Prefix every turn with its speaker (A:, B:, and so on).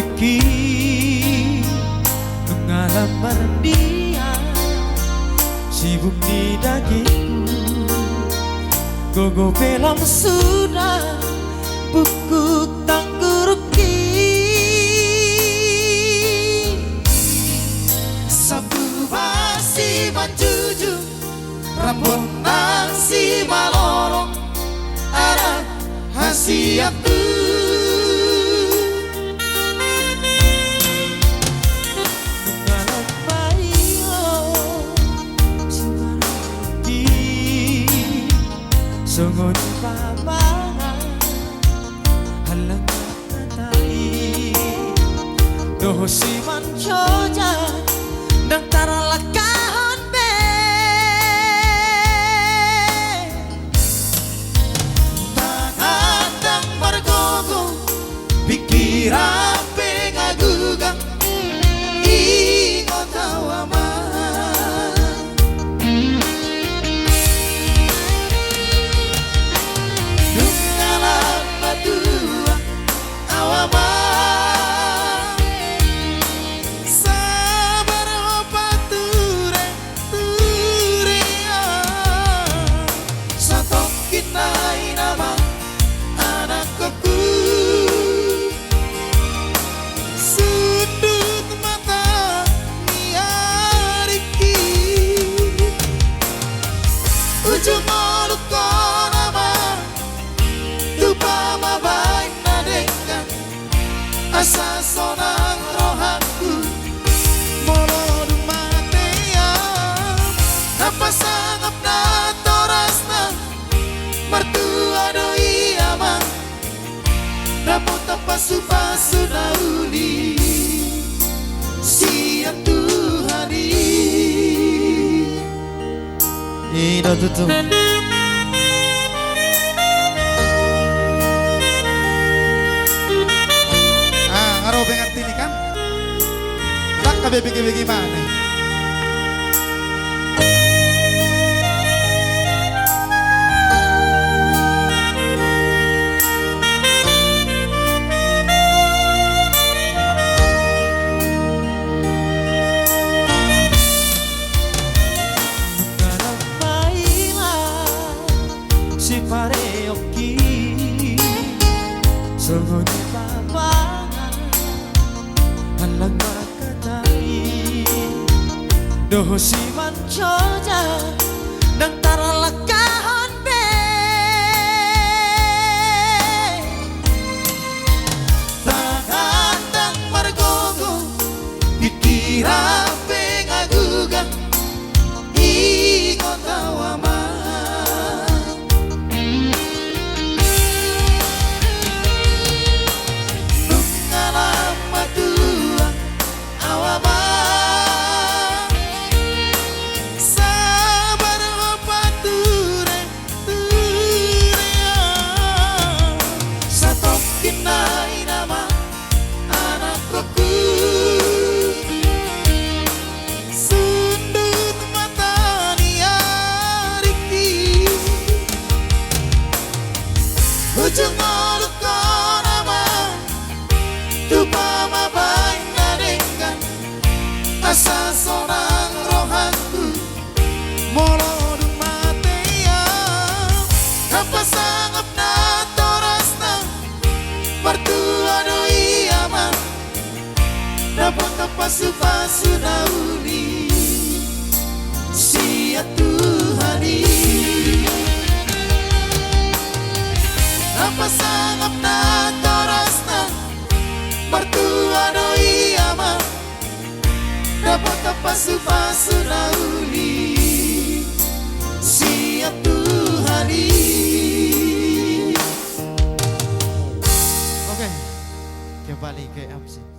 A: iki pengalaman dia sibuk di dagingku. Gogo film sudah buku tangguruki. Sabu basi manjuju rambut nasi malorong arah hasiatu. Sungon pamangan halang katai doho si mancoja nang taralakahon be takatang margogo pikiran pengagugang ingon tawama. Asa sonang rohaku molo dumatea napa sangap na torasna mertua doi amang namun tanpa supasu nauli siang Tuhani ida tutup. Karo pengerti ini kan? Tak kabeh bagi mana? Si pare oki sungon pamangan halang makatai doho si mancoja nang taralakahon be takatang margogo pikiran pengagugang ingon tawama. Ujung mulut korama tupa mabay naringgan asa sonang rohaku molo dumatea napasangap na torasna mertua doi amang dapat pasu-pasu nauli sia Tuhani pasangap na torasna mertua doi amang dapat pasu-pasu nauli siap Tuhani. Oke, kembali ke MC.